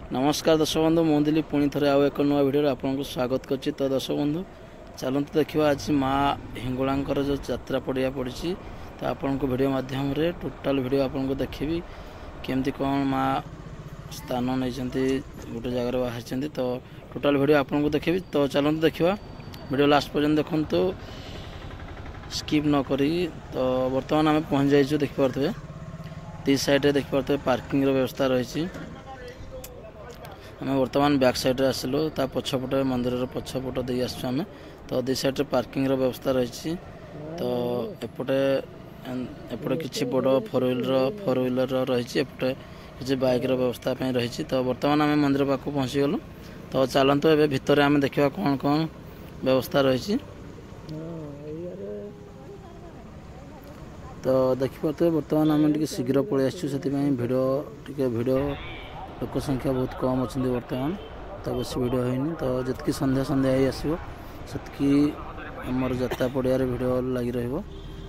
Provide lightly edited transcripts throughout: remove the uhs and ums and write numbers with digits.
नमस्कार दर्शक बंधु मुझे पुणी थे आउ एक नुआ भिडियो आपको स्वागत करुच्ची। तो दर्शक बंधु चलते देखा आज माँ हिंगुलांकर जो यात्रा पड़िया पड़ी तो आपन को भिडियो माध्यम टोटाल भिडियो आपको देखी केमती कौन माँ स्थान नहीं गोटे जगार बाहर तो टोटाल भिडियो आपको देखी। तो चलते देखा भिडियो लास्ट पर्यंत देखु तो स्किप न करी। तो बर्तमान आम पहुँच जाइए देखिपे दी साइड देखिपे पार्किंग व्यवस्था रही। आम बर्तमान बैक साइड आसलु पछपटे मंदिर पछपट दे आम तो दी साइड पार्किंग व्यवस्था रही। तो एपटे एपटे किसी बड़ फोर व्हीलर रही एपटे किसी बाइक व्यवस्था रही। तो बर्तमान आम मंदिर पाक पहुँची गलु। तो चलतु ए भितर आम देखा कौन कौन व्यवस्था रही। तो देखिपे बर्तमान आम टी शीघ्र पलि आसो भिडियो लोक संख्या बहुत कम अच्छा बर्तमान तो बेस भिडियो होनी। तो जितकी संध्या संध्या ही आसो से आमर जात्रा पड़िया भिडियो लगी रही।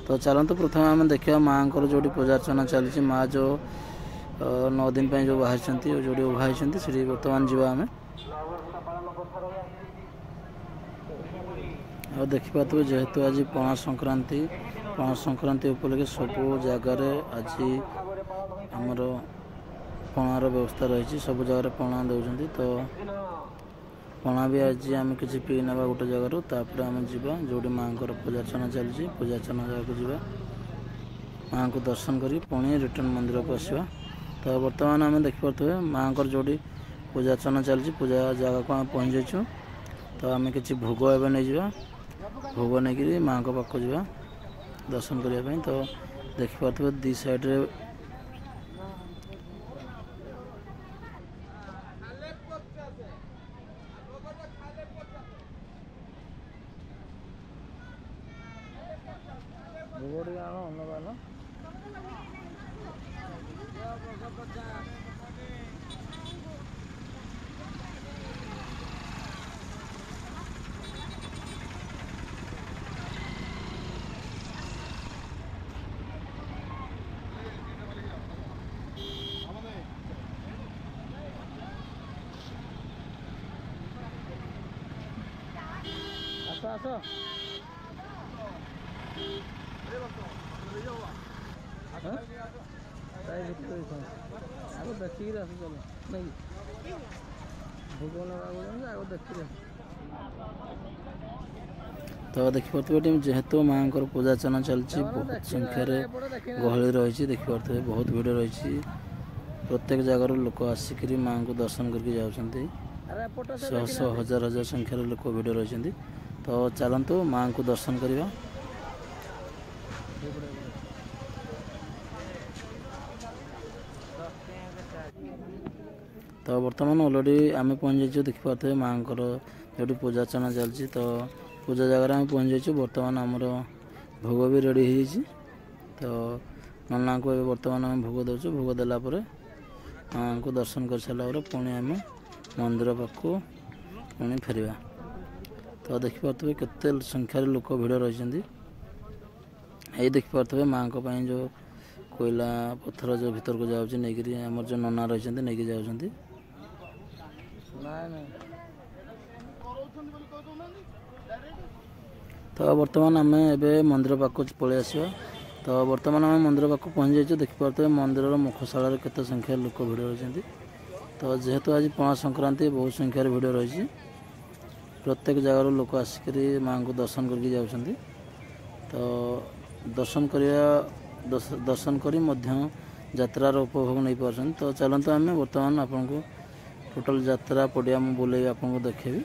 तो चलते प्रथम आम देखा माँ को जो पूजा अर्चना चली माँ जो 9 दिन जो बाहर जो उभा होती बर्तमान जावा आम और देखिपे जेहेतु आज पणा संक्रांति उपलक्षे सब जगार आज आमर पणार व्यवस्था रही। सब जगह पणा दौरान तो पणा भी आज आम किसी पी ना गोटे जगार तापर आम जा जो माँ को पूजा अर्चना चलती पूजा अर्चना जगह जा माँ को दर्शन कर पुणी रिटर्न मंदिर को आसवा। तो बर्तमान आम देखिपे माँ को जो पूजा अर्चना चलती पूजा जगह को आम पहुँच जाइछुं। तो आम किसी भोग एवं नहीं जा भोग नहीं माँ को पाक जा दर्शन करने। तो देखिपे दी साइड आस देखिए चलो नहीं भोग आगे देखिए। तो देखिपे जेहेतु माँ को पूजा अर्चना चलती बहुत संख्यार गहली रही देखिपे बहुत भिड़ रही। प्रत्येक जगार लोक आसिक माँ को दर्शन करके जाऊँगी शह शह हजार हजार संख्यार लोक भिड़ रही। तो चलतु माँ को दर्शन करवा। तो बर्तमान अलरेडी आम पहुँच जाइए देखिपे माँ को जो पूजा अर्चना चलती तो पूजा जगार आम पहुँच जाइए। बर्तमान आमर भोग भी रेडी हो जाइए। तो नना को बर्तमान आम भोग दौचु भोग देलापर माँ को दर्शन कर सारापर पुणी आम मंदिर पाक पुणी फेरवा। तो देखिपे केते संख्यार लोक भिड़ रही यही देखिपे माँ को जो कोयला पत्थर जो भीतर को जाऊँगी नहीं आमर जो नना रही नहीं जाऊँगी। तो बर्तमान आम ए मंदिर पाक पलि आसवा। तो बर्तमान आम मंदिर पाक पहुँच जाइए देखिपे मंदिर मुखशाला केते संख्यार लोक भिड़ रही। तो जेहेतु आज पणा संक्रांति बहुत संख्यार भिड़ रही प्रत्येक जगार लोक आसिक माँ को दर्शन करके जाऊँगी। तो दर्शन करी यात्रार उपभोग नहीं पार्छन। तो चलते आम बर्तमान आपको टोटाल यात्रा पड़िया मुझे बुले आपको देखेबी।